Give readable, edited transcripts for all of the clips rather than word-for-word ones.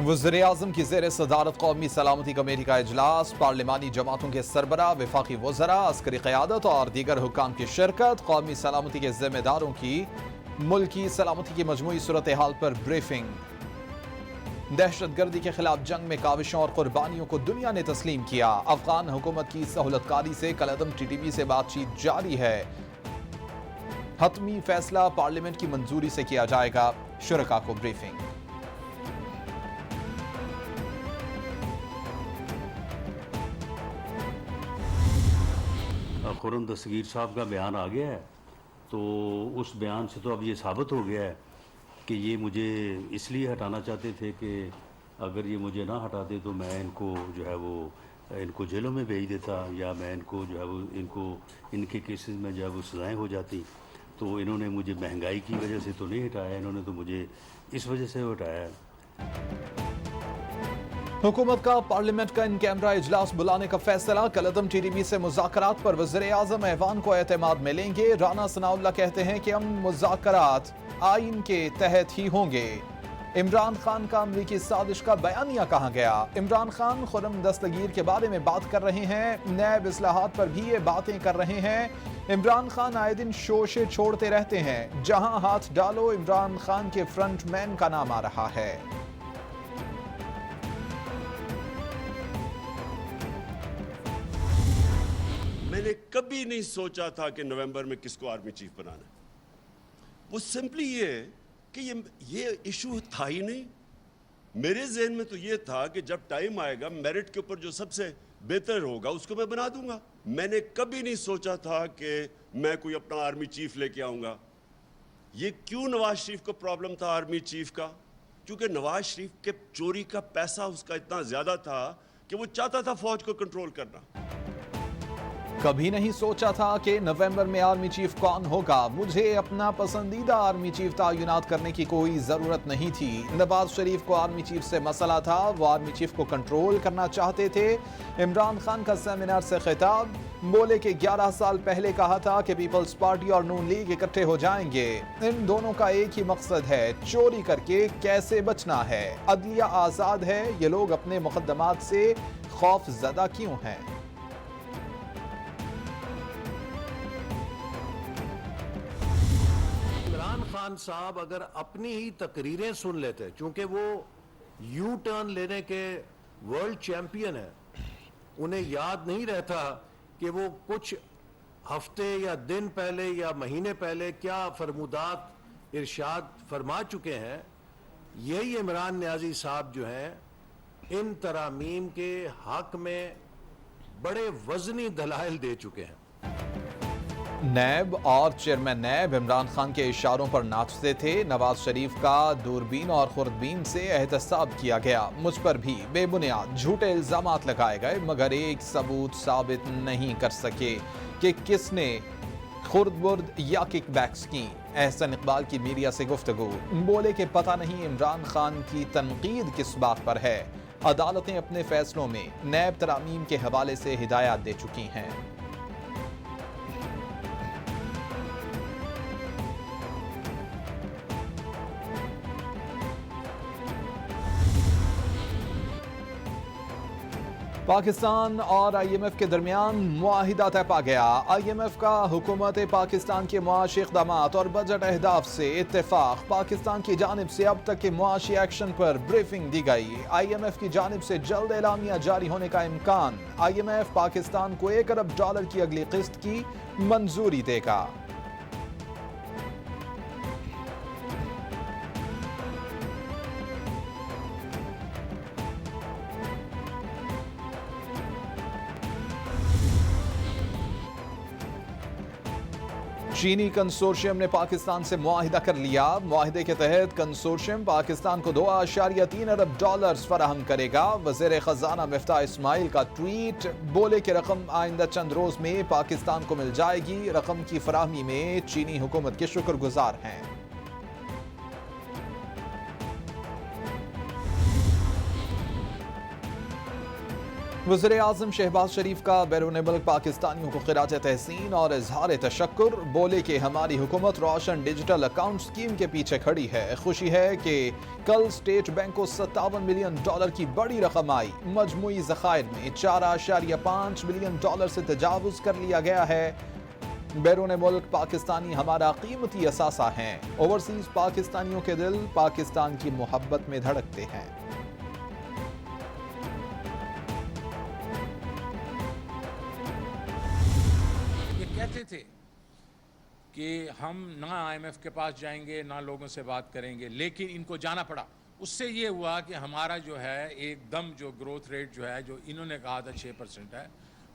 वज़ीर-ए-आज़म की ज़ेर सदारत कौमी सलामती कमेटी का इजलास, पार्लिमानी जमातों के सरबराह, वफाकी वज़रा, अस्करी क़यादत और दीगर हुक्काम की शिरकत। कौमी सलामती के ज़िम्मेदारों की मुल्की सलामती की मजमूई सूरत हाल पर ब्रीफिंग। दहशतगर्दी के खिलाफ जंग में काविशों और कुर्बानियों को दुनिया ने तस्लीम किया। अफगान हुकूमत की सहूलतकारी से कलअदम TTP से बातचीत जारी है। हतमी फैसला पार्लियामेंट की मंजूरी से किया जाएगा। शुरका को ब्रीफिंग। खुर्रम दस्तगीर साहब का बयान आ गया है, तो उस बयान से तो अब ये साबित हो गया है कि ये मुझे इसलिए हटाना चाहते थे कि अगर ये मुझे ना हटाते तो मैं इनको जो है वो इनको जेलों में भेज देता, या मैं इनको जो है वो इनके केसेस में जो है वो सज़ाएँ हो जाती। तो इन्होंने मुझे महंगाई की वजह से तो नहीं हटाया, इन्होंने तो मुझे इस वजह से हटाया है। हुकूमत का पार्लियामेंट का इन कैमरा इजलास बुलाने का फैसला। कलअदम TTP से मुज़ाकरात पर वज़ीर-ए-आज़म ऐवान को एतमाद मिलेंगे। राना सनाउल्लाह कहते हैं कि हम मुज़ाकरात आइन के तहत ही होंगे। इमरान खान का अमरीकी साजिश का बयानिया कहाँ गया? इमरान खान खुर्रम दस्तगीर के बारे में बात कर रहे हैं, नैब इस्लाहात पर भी ये बातें कर रहे हैं। इमरान खान आए दिन शोशे छोड़ते रहते हैं, जहां हाथ डालो इमरान खान के फ्रंटमैन का नाम आ रहा है। मैंने कभी नहीं सोचा था कि नवंबर में किसको आर्मी चीफ बनाना है। वो सिंपली ये है कि ये इशू था ही नहीं। मेरे जहन में तो ये था कि जब टाइम आएगा मेरिट के ऊपर जो सबसे बेहतर होगा उसको मैं बना दूंगा। मैंने कभी नहीं सोचा था कि मैं कोई अपना आर्मी चीफ लेके आऊंगा। ये क्यों नवाज शरीफ को प्रॉब्लम था आर्मी चीफ का? क्योंकि नवाज शरीफ के चोरी का पैसा उसका इतना ज्यादा था कि वो चाहता था फौज को कंट्रोल करना। कभी नहीं सोचा था कि नवंबर में आर्मी चीफ कौन होगा। मुझे अपना पसंदीदा आर्मी चीफ तयनात करने की कोई जरूरत नहीं थी। नवाज शरीफ को आर्मी चीफ से मसला था, वो आर्मी चीफ को कंट्रोल करना चाहते थे। इमरान खान का सेमिनार से खिताब, बोले कि 11 साल पहले कहा था कि पीपल्स पार्टी और नून लीग इकट्ठे हो जाएंगे। इन दोनों का एक ही मकसद है, चोरी करके कैसे बचना है। अदलिया आजाद है, ये लोग अपने मुकदमात से खौफ ज़दा क्यों हैं? इमरान खान साहब अगर अपनी ही तकरीरें सुन लेते, चूंकि वो यू टर्न लेने के वर्ल्ड चैंपियन है, उन्हें याद नहीं रहता कि वो कुछ हफ्ते या दिन पहले या महीने पहले क्या फरमुदात इरशाद फरमा चुके हैं। यही इमरान नियाजी साहब जो हैं इन तरामीम के हक में बड़े वजनी दलाइल दे चुके हैं। नैब और चेयरमैन नैब इमरान खान के इशारों पर नाचते थे। नवाज शरीफ का दूरबीन और खुर्दबीन से एहतसाब किया गया। मुझ पर भी बेबुनियाद झूठे इल्जामात लगाए गए, मगर एक सबूत साबित नहीं कर सके कि किसने खुर्द-बुर्द या किकबैक्स की। एहसन इकबाल की मीडिया से गुफ्तगू, बोले कि पता नहीं इमरान खान की तनकीद किस बात पर है। अदालतें अपने फैसलों में नैब तरामीम के हवाले से हिदायत दे चुकी हैं। पाकिस्तान और IMF के दरमियान मुआहिदा तय पा गया। IMF का हुकूमत पाकिस्तान के मुआशी इक़दामात और बजट अहदाफ से इत्तेफाक। पाकिस्तान की जानिब से अब तक के मुआशी एक्शन पर ब्रीफिंग दी गई। IMF की जानिब से जल्द एलामिया जारी होने का इम्कान। IMF पाकिस्तान को $1 अरब की अगली किस्त की मंजूरी देगा। चीनी कंसोर्शियम ने पाकिस्तान से मुआहिदा कर लिया। मुआहिदे के तहत कंसोर्शियम पाकिस्तान को $2.3 अरब फराहम करेगा। वज़ीर खजाना मिफ्ताह इस्माइल का ट्वीट, बोले कि रकम आइंदा चंद रोज में पाकिस्तान को मिल जाएगी। रकम की फराहमी में चीनी हुकूमत के शुक्रगुजार हैं। वज़ीर आज़म शहबाज शरीफ का बैरून मुल्क पाकिस्तानियों को खिराज तहसीन और इजहार तशक्कुर। बोले कि हमारी हुकूमत रोशन डिजिटल अकाउंट स्कीम के पीछे खड़ी है। खुशी है कि कल स्टेट बैंक को $57 मिलियन की बड़ी रकम आई। मजमूई ज़खायर में $4.5 बिलियन से तजावुज कर लिया गया है। बैरून मुल्क पाकिस्तानी हमारा कीमती असासा हैं। ओवरसीज पाकिस्तानियों के दिल पाकिस्तान की मोहब्बत में धड़कते हैं। कहते थे कि हम ना IMF के पास जाएंगे ना लोगों से बात करेंगे, लेकिन इनको जाना पड़ा। उससे ये हुआ कि हमारा जो है एकदम जो ग्रोथ रेट जो है, जो इन्होंने कहा था 6% है,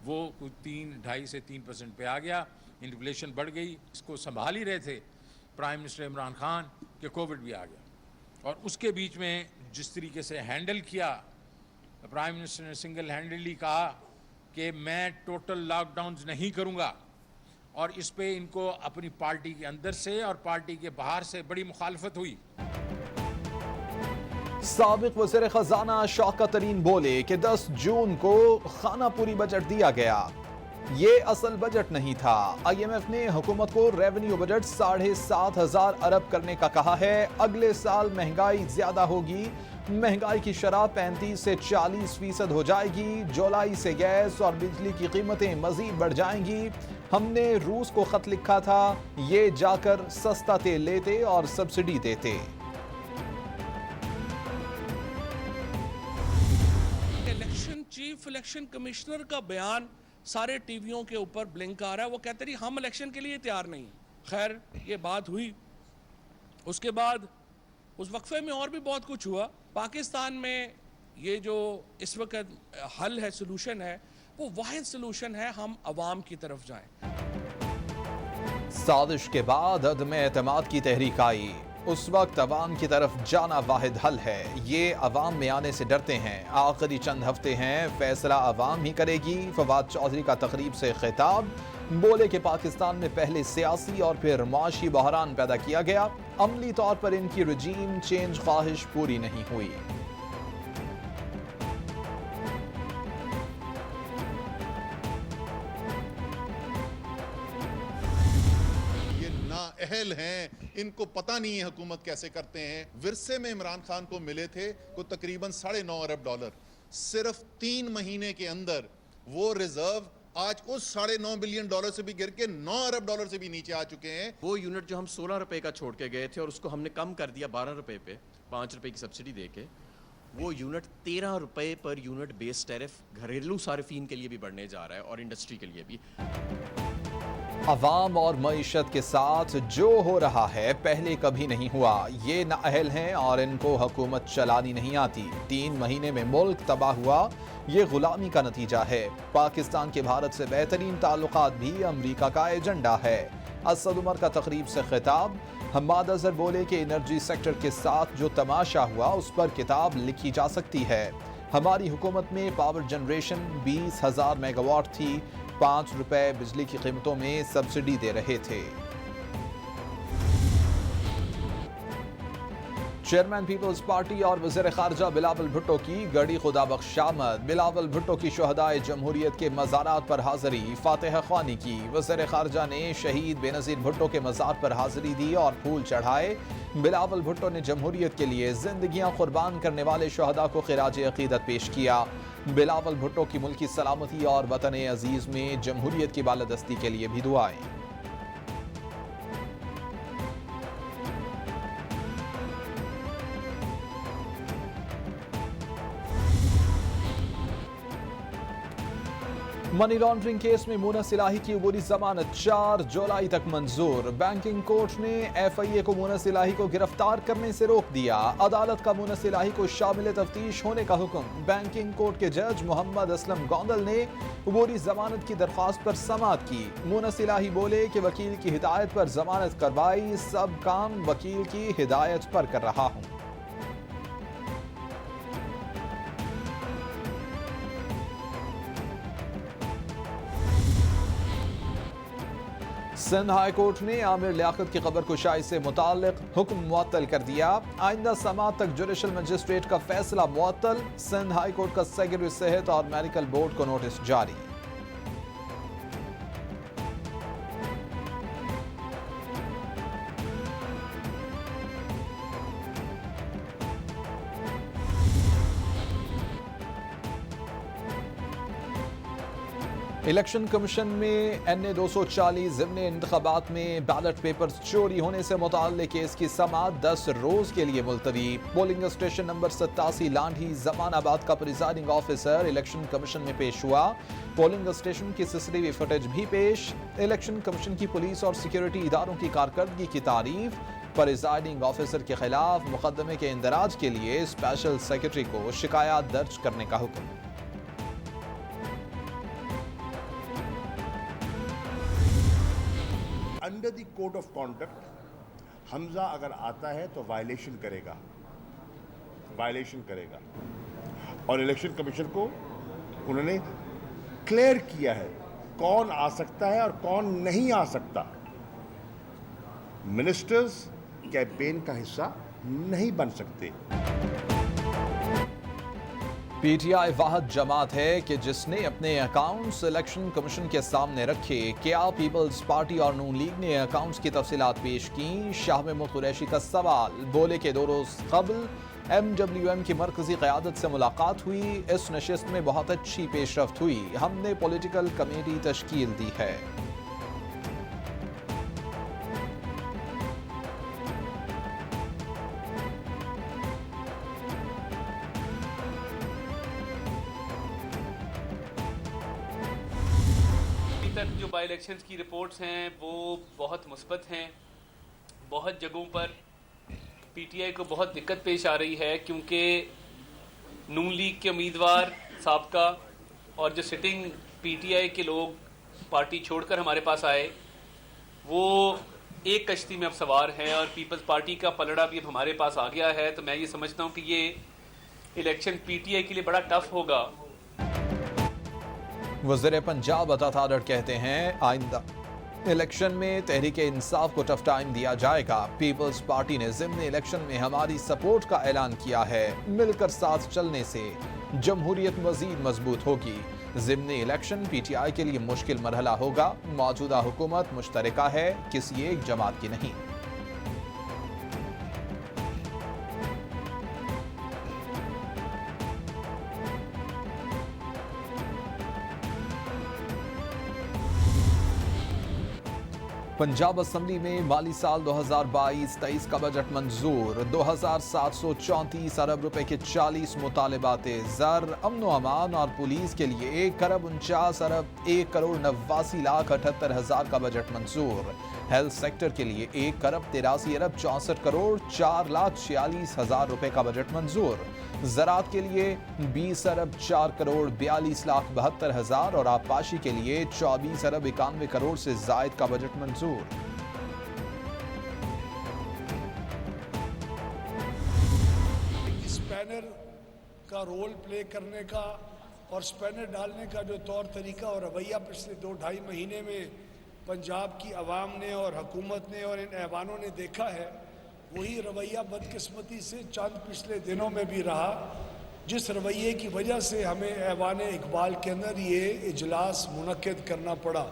वो कुछ 2.5 से 3% पे आ गया। इन्फ्लेशन बढ़ गई। इसको संभाल ही रहे थे प्राइम मिनिस्टर इमरान खान कि कोविड भी आ गया, और उसके बीच में जिस तरीके से हैंडल किया, प्राइम मिनिस्टर ने सिंगल हैंडली कहा कि मैं टोटल लॉकडाउन नहीं करूँगा, और इस पे इनको अपनी पार्टी के अंदर से और पार्टी के बाहर से बड़ी मुखालफत हुई। साबिक वज़ीर खजाना शौकत तरीन बोले कि 10 जून को खानापुरी बजट दिया गया, ये असल बजट नहीं था। IMF ने हुकूमत को रेवेन्यू बजट 7,500 अरब करने का कहा है। अगले साल महंगाई ज्यादा होगी। महंगाई की शरह 35 से 40% हो जाएगी। जुलाई से गैस और बिजली की कीमतें मजीद बढ़ जाएंगी। हमने रूस को खत लिखा था, ये जाकर सस्ता तेल लेते और सब्सिडी देते। चीफ इलेक्शन कमिश्नर का बयान सारे टीवियों के ऊपर ब्लिंक आ रहा है। वो कहते रही हम इलेक्शन के लिए तैयार नहीं। खैर ये बात हुई। उसके बाद उस वक्फे में और भी बहुत कुछ हुआ। पाकिस्तान में ये जो इस वक्त हल है, सोल्यूशन है, वो वाहिद सोल्यूशन है, हम अवाम की तरफ जाएं। साजिश के बाद अदम एतमाद की तहरीक आई। उस वक्त अवाम की तरफ जाना वाहिद हल है। ये अवाम में आने से डरते हैं। आखिरी चंद हफ्ते हैं, फैसला अवाम ही करेगी। फवाद चौधरी का तकरीब से खिताब। बोले कि पाकिस्तान में पहले सियासी और फिर मुआशी बहरान पैदा किया गया। अमली तौर पर इनकी रजीम चेंज ख्वाहिश पूरी नहीं हुई। अहल हैं, इनको पता नहीं है हुकूमत कैसे करते हैं। विरसे में इमरान खान को मिले थे को तकरीबन $9.5 अरब। सिर्फ 3 महीने के अंदर वो रिजर्व आज उस $9.5 बिलियन से भी गिर के $9 अरब से भी नीचे आ चुके हैं। वो यूनिट जो हम 16 रुपए का छोड़ के गए थे और उसको हमने कम कर दिया 12 रुपए पे, 5 रुपए की सब्सिडी देके, वो यूनिट 13 रुपए पर यूनिट बेस टैरिफ घरेलू सार्फिन के लिए भी बढ़ने जा रहा है और इंडस्ट्री के लिए भी। अवाम और मईशत के साथ जो हो रहा है पहले कभी नहीं हुआ। ये नाअहल हैं और इनको हुकूमत चलानी नहीं आती। 3 महीने में मुल्क तबाह हुआ, ये गुलामी का नतीजा है। पाकिस्तान के भारत से बेहतरीन ताल्लुकात भी अमरीका का एजेंडा है। असद उमर का तकरीब से खिताब। हम्माद अजहर बोले कि एनर्जी सेक्टर के साथ जो तमाशा हुआ उस पर किताब लिखी जा सकती है। हमारी हुकूमत में पावर जनरेशन 20,000 मेगावाट थी। 5 रुपए बिजली की कीमतों में सब्सिडी दे रहे थे। चेयरमैन पीपल्स पार्टी और वज़ीर खारजा बिलावल भुट्टो की गड़ी खुदा बख्श आमद। बिलावल भुट्टो की शहदाए जमहूरियत के मज़ारात पर हाज़री, फातिहा ख्वानी की। वज़ीर खारजा ने शहीद बेनज़ीर भुट्टो के मज़ार पर हाज़री दी और फूल चढ़ाए। बिलावल भुट्टो ने जमहूरियत के लिए जिंदगियां कुर्बान करने वाले शहदा को खिराज अकीदत पेश किया। बिलावल भुट्टो की मुल्की सलामती और वतन अजीज में जमहूरियत की बालादस्ती के लिए भी दुआएं। मनी लॉन्ड्रिंग केस में मोना सिलाही की अबूरी जमानत 4 जुलाई तक मंजूर। बैंकिंग कोर्ट ने FIA को मोना सिलाही को गिरफ्तार करने से रोक दिया। अदालत का मोना सिलाही को शामिल तफ्तीश होने का हुक्म। बैंकिंग कोर्ट के जज मोहम्मद असलम गोंदल ने अबूरी जमानत की दरख्वास्त पर समाअत की। मोना सिलाही बोले कि वकील की हिदायत पर जमानत करवाई, सब काम वकील की हिदायत पर कर रहा हूँ। सिंध हाई कोर्ट ने आमिर लियाकत की खबर कुशाई से मुताल्लिक हुक्म मुअत्तल कर दिया। आइंदा समाअत तक जुडिशल मजिस्ट्रेट का फैसला मुअत्तल। सिंध हाई कोर्ट का सेक्रेटरी सेहत और मेडिकल बोर्ड को नोटिस जारी। इलेक्शन कमीशन में NA 240 ज़िमनी इंतखाबात में बैलेट पेपर्स चोरी होने से मुताल्लिक केस की समाअत 10 रोज के लिए मुलतवी। Polling station number 87 Landhi Jamanabad का प्रिजाइडिंग ऑफिसर इलेक्शन कमीशन में पेश हुआ। पोलिंग स्टेशन की CCTV फुटेज भी पेश। इलेक्शन कमीशन की पुलिस और सिक्योरिटी इदारों की कारकर्दगी की तारीफ। प्रिजाइडिंग ऑफिसर के खिलाफ मुकदमे के इंदराज के लिए स्पेशल सेक्रेटरी को शिकायत दर्ज करने का हुक्म। Under the code of conduct Hamza अगर आता है तो वायलेशन करेगा और इलेक्शन कमीशन को उन्होंने क्लियर किया है कौन आ सकता है और कौन नहीं आ सकता। मिनिस्टर्स कैंपेन का हिस्सा नहीं बन सकते। PTI वाहद जमात है कि जिसने अपने अकाउंट्स इलेक्शन कमीशन के सामने रखे। क्या पीपल्स पार्टी और नून लीग ने अकाउंट्स की तफसीलात पेश की? शाह महमूद कुरैशी का सवाल। बोले के 2 रोज कबल MWM की मरकजी क़यादत से मुलाकात हुई। इस नशिस्त में बहुत अच्छी पेशरफ्त हुई। हमने पॉलिटिकल कमेटी तश्कील दी है। तक जो बाई इलेक्शंस की रिपोर्ट्स हैं वो बहुत मुस्बत हैं। बहुत जगहों पर PTI को बहुत दिक्कत पेश आ रही है क्योंकि नून लीग के उम्मीदवार साबका और जो सिटिंग PTI के लोग पार्टी छोड़कर हमारे पास आए वो एक कश्ती में अब सवार हैं और पीपल्स पार्टी का पलड़ा भी अब हमारे पास आ गया है। तो मैं ये समझता हूँ कि ये इलेक्शन PTI के लिए बड़ा टफ होगा। वज़ीर पंजाब अता तारड़ कहते हैं आइंदा इलेक्शन में तहरीक इंसाफ को टफ टाइम दिया जाएगा। पीपल्स पार्टी ने ज़िमनी इलेक्शन में हमारी सपोर्ट का ऐलान किया है। मिलकर साथ चलने से जमहूरियत मजीद मजबूत होगी। ज़िमनी इलेक्शन PTI के लिए मुश्किल मरहला होगा। मौजूदा हुकूमत मुश्तरका है, किसी एक जमात की नहीं। पंजाब असम्बली में माली साल 2022-23 का बजट मंजूर। 2734 अरब रुपए के 40 मुतालबात ज़र। अमन अमान और पुलिस के लिए 1,49,1,89,78,000 का बजट मंजूर। हेल्थ सेक्टर के लिए 1,83,64,64,4,46,000 रुपए का बजट मंजूर। ज़राअत के लिए 20,04,42,72,000 और आबपाशी के लिए 24,91 से जायद का बजट मंजूर। स्पैनर का रोल प्ले करने का और स्पैनर डालने का जो तौर तरीका और रवैया पिछले 2-2.5 महीने में पंजाब की आवाम ने और हुकूमत ने और इन ऐवानों ने देखा है, वही रवैया बदकिस्मती से चंद पिछले दिनों में भी रहा, जिस रवैये की वजह से हमें ऐवान इकबाल के अंदर ये इजलास मुनक्किद करना पड़ा।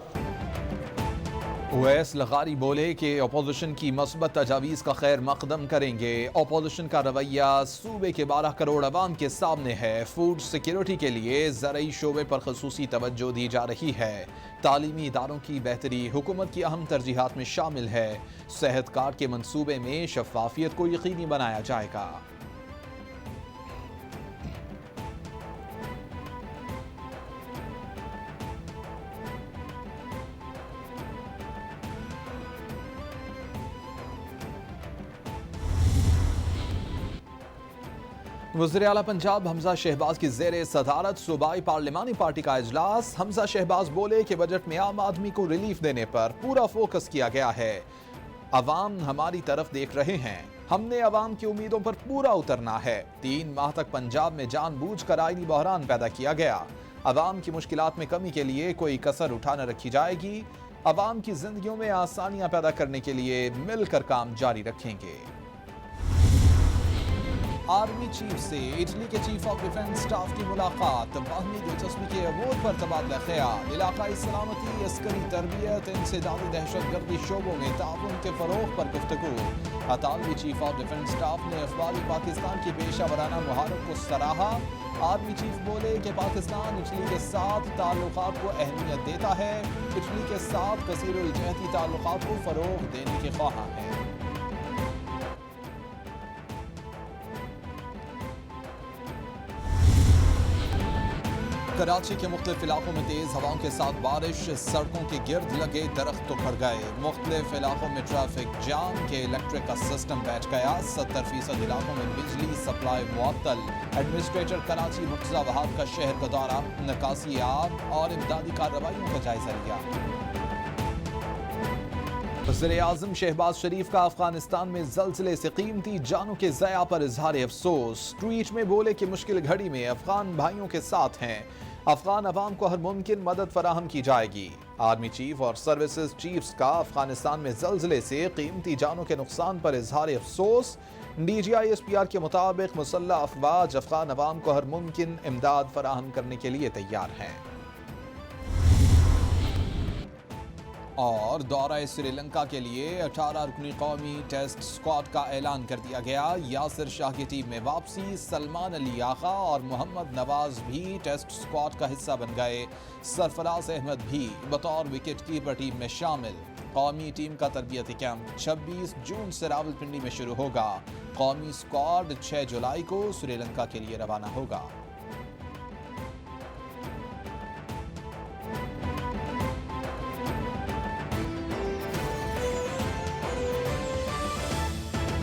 उवैस लगारी बोले कि अपोजिशन की मस्बत तजावीज़ का खैर मकदम करेंगे। अपोजिशन का रवैया सूबे के 12 करोड़ अवाम के सामने है। फूड सिक्योरिटी के लिए ज़रई शोबे पर खसूसी तवज्जो दी जा रही है। तालीमी इदारों की बेहतरी हुकूमत की अहम तरजीहात में शामिल है। सेहत कार्ड के मंसूबे में शफाफियत को यकीनी बनाया जाएगा। वज़ीर आला पंजाब हमजा शहबाज की ज़ेरे सदारत सूबाई पार्लिमानी पार्टी का इजलास। हमजा शहबाज बोले कि बजट में आम आदमी को रिलीफ देने पर पूरा फोकस किया गया है। अवाम हमारी तरफ देख रहे हैं, हमने अवाम की उम्मीदों पर पूरा उतरना है। 3 माह तक पंजाब में जानबूझकर आईनी बहरान पैदा किया गया। अवाम की मुश्किलात में कमी के लिए कोई कसर उठा न रखी जाएगी। अवाम की जिंदगियों में आसानियां पैदा करने के लिए मिलकर काम जारी रखेंगे। आर्मी चीफ से इटली के चीफ ऑफ डिफेंस स्टाफ की मुलाकात, बाहमी दिलचस्पी के अमूर पर तबादला ख्याल, इलाकाई सलामती, अस्करी तरबियत, इंसदादी दहशतगर्दी शोबों में ताउन के फरोग पर गुफ्तगू। अतालवी चीफ ऑफ डिफेंस स्टाफ ने अफवाज पाकिस्तान की पेशा वराना मुहारत को सराहा। आर्मी चीफ बोले कि पाकिस्तान इटली के साथ ताल्लुकात को अहमियत देता है, इटली के साथ कसीरुल जहती ताल्लुकात को फरोग देने के ख्वाहां है। कराची के मुख्तलिफ इलाकों में तेज हवाओं के साथ बारिश, सड़कों के गिर्द लगे दरख्त तो उखड़ गए। मुख्तलिफ इलाकों में ट्रैफिक जाम के इलेक्ट्रिक का सिस्टम बैठ गया। 70% इलाकों में बिजली सप्लाई मुअत्तल। एडमिनिस्ट्रेटर कराची मुर्तज़ा वहाब का शहर का दौरा, निकासी आब और इमदादी कार्रवाइयों का जायजा लिया। वज़ीर-ए-आज़म शहबाज शरीफ का अफगानिस्तान में ज़ल्ज़ले से कीमती जानों के ज़या पर इजहार अफसोस। ट्वीट में बोले कि मुश्किल घड़ी में अफगान भाइयों के साथ हैं, अफगान अवाम को हर मुमकिन मदद फराहम की जाएगी। आर्मी चीफ और सर्विसेज चीफ्स का अफगानिस्तान में ज़ल्ज़ले से कीमती जानों के नुकसान पर इजहार अफसोस। DGI-SPR के मुताबिक मुसल्लह अफवाज अफगान अवाम को हर मुमकिन इमदाद फराहम करने के लिए तैयार हैं। और दौरा श्रीलंका के लिए 18 रुकनी कौमी टेस्ट स्क्वाड का ऐलान कर दिया गया। यासिर शाह की टीम में वापसी, सलमान अली आगा और मोहम्मद नवाज भी टेस्ट स्क्वाड का हिस्सा बन गए। सरफराज अहमद भी बतौर विकेट कीपर टीम में शामिल। कौमी टीम का तरबियती कैंप 26 जून से रावलपिंडी में शुरू होगा। कौमी स्क्वाड 6 जुलाई को श्रीलंका के लिए रवाना होगा।